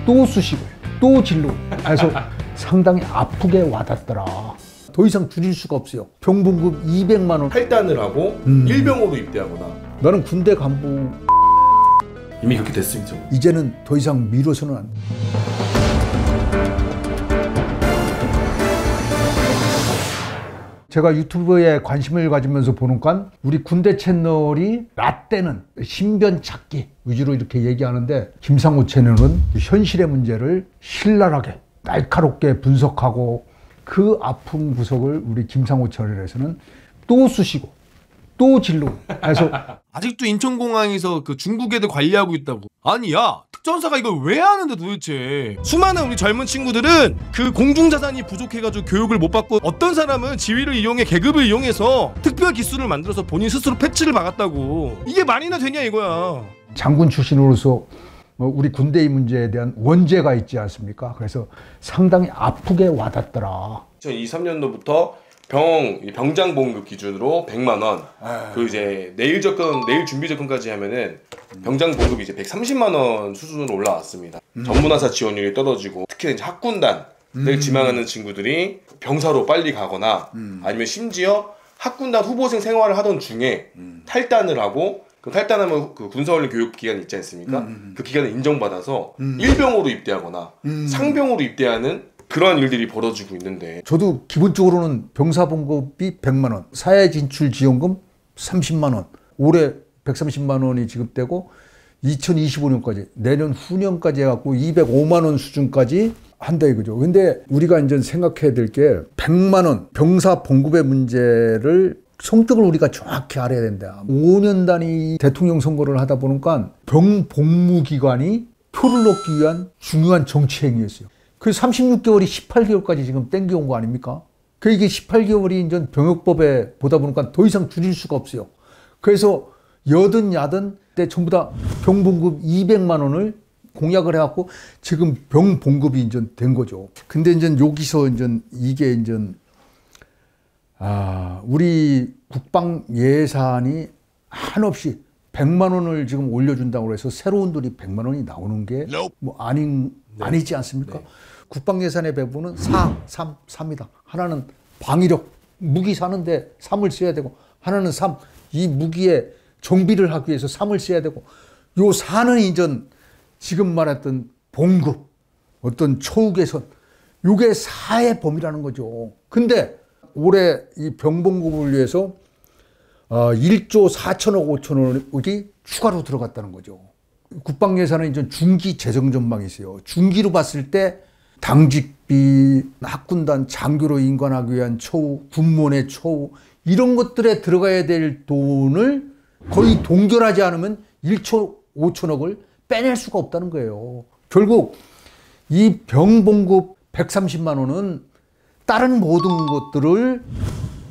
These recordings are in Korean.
또 쑤시고 또 진로. 그래서 상당히 아프게 와닿더라. 더 이상 줄일 수가 없어요. 병봉급 200만 원. 탈단을 하고 일병으로 입대하거나. 나는 군대 간부 이미 그렇게 됐습니다. 이제는 더 이상 미뤄서는 안 돼. 제가 유튜브에 관심을 가지면서 보니까 우리 군대 채널이 라떼는 신변 찾기 위주로 이렇게 얘기하는데, 김상호 채널은 현실의 문제를 신랄하게 날카롭게 분석하고, 그 아픈 구석을 우리 김상호 채널에서는 또 쑤시고 또 진로. 그래서 아직도 인천공항에서 그 중국 애들 관리하고 있다고. 아니 야, 특전사가 이걸 왜 하는데 도대체. 수많은 우리 젊은 친구들은 그 공중자산이 부족해가지고 교육을 못 받고, 어떤 사람은 지위를 이용해 계급을 이용해서 특별 기술을 만들어서 본인 스스로 패치를 박았다고. 이게 말이나 되냐 이거야. 장군 출신으로서 우리 군대의 문제에 대한 원죄가 있지 않습니까? 그래서 상당히 아프게 와닿더라. 2023년도부터 병장 봉급 기준으로 100만 원. 그 이제 내일 준비 접근까지 하면은 병장 봉급이 이제 130만 원 수준으로 올라왔습니다. 전문화사 지원율이 떨어지고, 특히 이제 학군단을 지망하는 친구들이 병사로 빨리 가거나, 아니면 심지어 학군단 후보생 생활을 하던 중에 탈단을 하고, 그 탈단하면 그 군사훈련 교육 기간 있지 않습니까? 그 기간을 인정받아서 일병으로 입대하거나 상병으로 입대하는 그러한 일들이 벌어지고 있는데, 저도 기본적으로는 병사봉급이 100만 원, 사회진출지원금 30만 원, 올해 130만 원이 지급되고 2025년까지, 내년 후년까지 해갖고 205만 원 수준까지 한다 이거죠. 근데 우리가 이제 생각해야 될 게, 100만 원 병사봉급의 문제를 성격을 우리가 정확히 알아야 된다. 5년 단위 대통령 선거를 하다 보니까 병복무기관이 표를 넣기 위한 중요한 정치 행위였어요. 그 36개월이 18개월까지 지금 땡겨온 거 아닙니까? 그 이게 18개월이 이제 병역법에 보다 보니까 더 이상 줄일 수가 없어요. 그래서 여든 야든 때 전부 다 병봉급 200만 원을 공약을 해갖고 지금 병봉급이 이제 된 거죠. 근데 이제 여기서 이제 이게 이제 우리 국방 예산이 한없이 100만 원을 지금 올려준다고 해서 새로운 돈이 100만 원이 나오는 게 뭐 아니지 않습니까? 네. 국방 예산의 배분은 3입니다. 하나는 방위력, 무기 사는데 3을 써야 되고, 하나는 이 무기의 정비를 하기 위해서 3을 써야 되고, 요 4는 이전 지금 말했던 봉급, 어떤 초우 개선, 요게 4의 범위라는 거죠. 근데 올해 이 병봉급을 위해서 1조 4천억 5천억이 추가로 들어갔다는 거죠. 국방 예산은 이제 중기 재정 전망이 있어요. 중기로 봤을 때 당직비, 학군단 장교로 인관하기 위한 초우, 군무원의 초우, 이런 것들에 들어가야 될 돈을 거의 동결하지 않으면 1조 5천억을 빼낼 수가 없다는 거예요. 결국 이 병봉급 130만 원은 다른 모든 것들을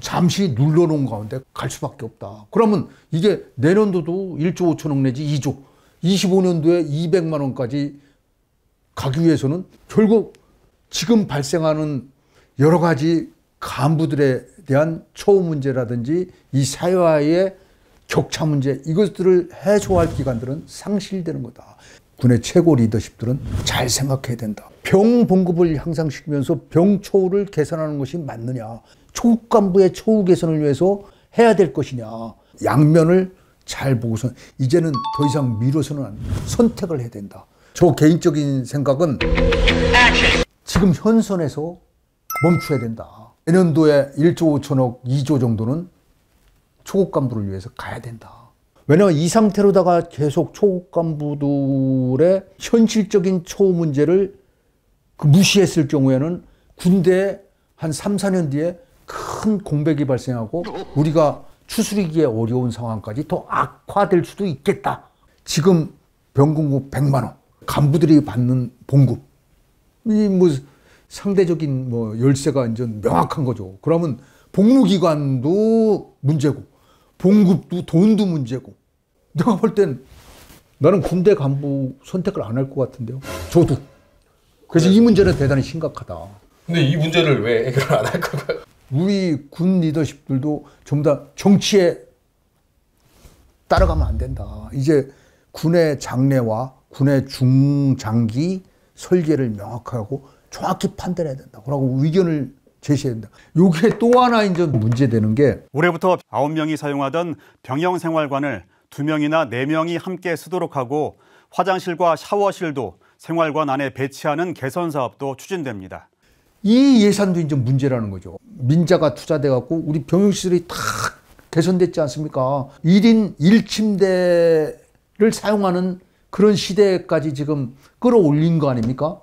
잠시 눌러놓은 가운데 갈 수밖에 없다. 그러면 이게 내년도도 1조 5천억 내지 2조, 25년도에 200만 원까지 가기 위해서는 결국 지금 발생하는 여러 가지 간부들에 대한 초우 문제라든지 이 사회와의 격차 문제, 이것들을 해소할 기관들은 상실되는 거다. 군의 최고 리더십들은 잘 생각해야 된다. 병 봉급을 향상시키면서 병 초우를 개선하는 것이 맞느냐, 초급 간부의 초우 개선을 위해서 해야 될 것이냐, 양면을 잘 보고서 이제는 더 이상 미뤄서는 안 된다. 선택을 해야 된다. 저 개인적인 생각은 지금 현선에서 멈춰야 된다. 내년도에 1조 5천억, 2조 정도는 초급 간부를 위해서 가야 된다. 왜냐하면 이 상태로다가 계속 초급 간부들의 현실적인 초우 문제를 무시했을 경우에는 군대에 한 3, 4년 뒤에 큰 공백이 발생하고 우리가 추스리기에 어려운 상황까지 더 악화될 수도 있겠다. 지금 병공급 100만 원, 간부들이 받는 봉급, 이 뭐 상대적인 뭐 열쇠가 이제 명확한 거죠. 그러면 복무기관도 문제고, 봉급도 돈도 문제고. 내가 볼 땐 나는 군대 간부 선택을 안 할 것 같은데요. 저도. 그래서 이 문제는 대단히 심각하다. 근데 이 문제를 왜 해결 안 할까요? 우리 군 리더십들도 전부 다 정치에 따라가면 안 된다. 이제 군의 장래와 군의 중장기 설계를 명확하고 정확히 판단해야 된다. 그러고 의견을 제시해야 된다. 요게 또 하나 이제 문제되는 게 올해부터 9명이 사용하던 병영생활관을 2명이나 4명이 함께 쓰도록 하고 화장실과 샤워실도 생활관 안에 배치하는 개선 사업도 추진됩니다. 이 예산도 이제 문제라는 거죠. 민자가 투자돼 갖고 우리 병영시설이 다 개선됐지 않습니까? 1인 1침대를 사용하는 그런 시대까지 지금 끌어올린 거 아닙니까?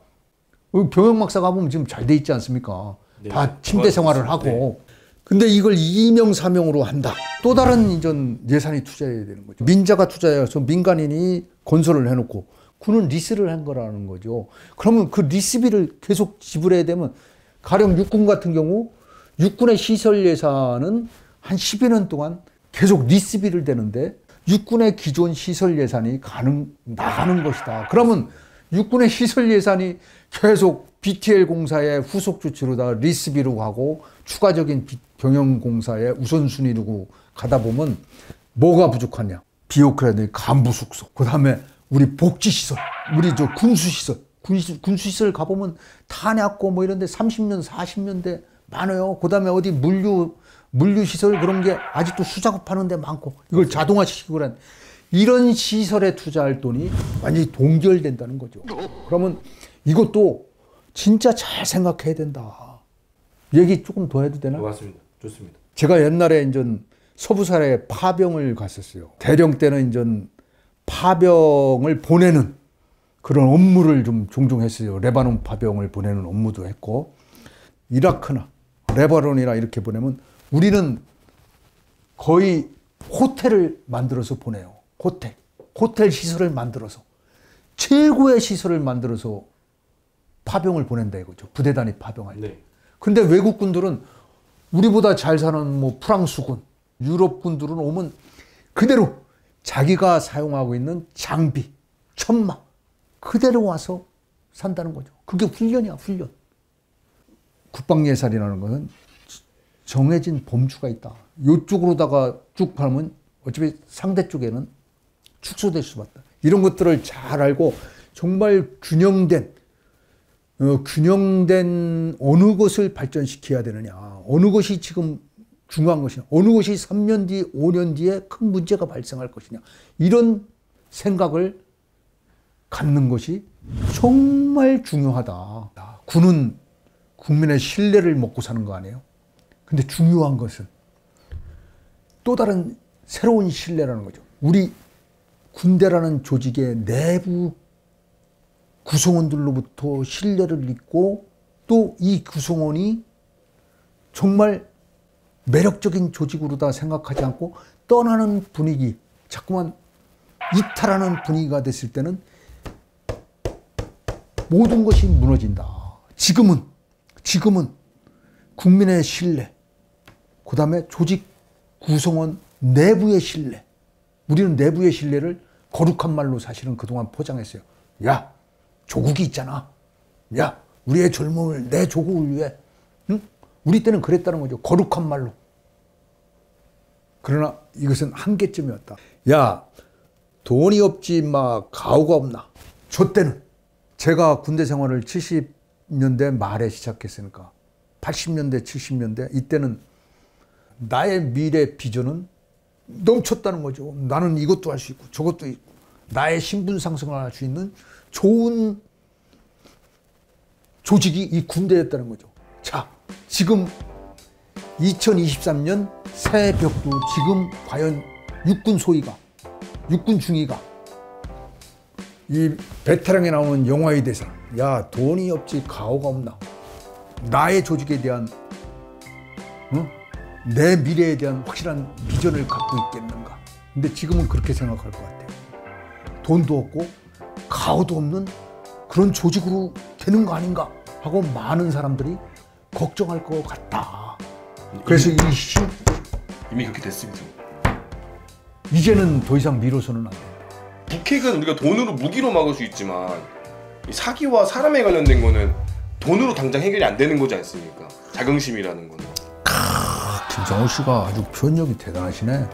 병영막사 가보면 지금 잘 돼 있지 않습니까? 네, 다 침대 생활을 하고. 네. 근데 이걸 2명, 4명으로 한다. 또 다른 이전 예산이 투자해야 되는 거죠. 민자가 투자해서 민간인이 건설을 해놓고 군은 리스를 한 거라는 거죠. 그러면 그 리스비를 계속 지불해야 되면 가령 육군 같은 경우 육군의 시설 예산은 한 10여 년 동안 계속 리스비를 대는데 육군의 기존 시설 예산이 나가는 것이다. 그러면 육군의 시설 예산이 계속 BTL 공사의 후속 조치로다 리스비로 가고 추가적인 병영 공사의 우선순위로 가다 보면 뭐가 부족하냐? 비오크라든지 간부 숙소, 그 다음에 우리 복지시설, 우리 저 군수시설, 군수시설 가보면 탄약고 뭐 이런데 30년, 40년대 많아요. 그 다음에 어디 물류시설 그런 게 아직도 수작업하는 데 많고 이걸 자동화시키고 그런 이런 시설에 투자할 돈이 완전히 동결된다는 거죠. 그러면 이것도 진짜 잘 생각해야 된다. 얘기 조금 더 해도 되나? 맞습니다. 좋습니다. 제가 옛날에 이제 서부살에 파병을 갔었어요. 대령 때는 이제 파병을 보내는 그런 업무를 좀 종종 했어요. 레바논 파병을 보내는 업무도 했고 이라크나 레바논이나 이렇게 보내면 우리는 거의 호텔을 만들어서 보내요. 호텔 시설을 만들어서 최고의 시설을 만들어서 파병을 보낸다 이거죠. 부대 단위 파병할 때. 네. 근데 외국군들은 우리보다 잘 사는 뭐 프랑스군, 유럽군들은 오면 그대로 자기가 사용하고 있는 장비, 천막 그대로 와서 산다는 거죠. 그게 훈련이야, 훈련. 국방예산이라는 것은 정해진 범주가 있다. 이쪽으로다가 쭉 가면 어차피 상대 쪽에는 축소될 수밖에 없다. 이런 것들을 잘 알고 정말 균형된 어느 것을 발전시켜야 되느냐. 어느 것이 지금 중요한 것이냐. 어느 것이 3년 뒤, 5년 뒤에 큰 문제가 발생할 것이냐. 이런 생각을 갖는 것이 정말 중요하다. 군은 국민의 신뢰를 먹고 사는 거 아니에요? 근데 중요한 것은 또 다른 새로운 신뢰라는 거죠. 우리 군대라는 조직의 내부 구성원들로부터 신뢰를 잊고 또 이 구성원이 정말 매력적인 조직으로다 생각하지 않고 떠나는 분위기, 자꾸만 이탈하는 분위기가 됐을 때는 모든 것이 무너진다. 지금은 국민의 신뢰, 그 다음에 조직 구성원 내부의 신뢰. 우리는 내부의 신뢰를 거룩한 말로 사실은 그동안 포장했어요. 야, 조국이 있잖아. 야, 우리의 젊음을 내 조국을 위해. 응? 우리 때는 그랬다는 거죠. 거룩한 말로. 그러나 이것은 한계점이었다. 야, 돈이 없지 마 가오가 없나. 저 때는 제가 군대 생활을 70년대 말에 시작했으니까 80년대 70년대 이때는 나의 미래 비전은 넘쳤다는 거죠. 나는 이것도 할 수 있고 저것도 있고 나의 신분 상승을 할 수 있는 좋은 조직이 이 군대였다는 거죠. 자, 지금 2023년 새벽도 지금 과연 육군 소위가, 육군 중위가 이 베테랑에 나오는 영화의 대사, 야, 돈이 없지 가오가 없나. 나의 조직에 대한 내 미래에 대한 확실한 비전을 갖고 있겠는가. 근데 지금은 그렇게 생각할 것 같아요. 돈도 없고 가오도 없는 그런 조직으로 되는 거 아닌가 하고 많은 사람들이 걱정할 것 같다. 그래서 이미 그렇게 됐습니다. 이제는 더 이상 미뤄서는 안 된다. 북핵은 우리가 돈으로 무기로 막을 수 있지만 이 사기와 사람에 관련된 거는 돈으로 당장 해결이 안 되는 거지 않습니까? 자긍심이라는 거는. 김정우 씨가 아주 표현력이 대단하시네.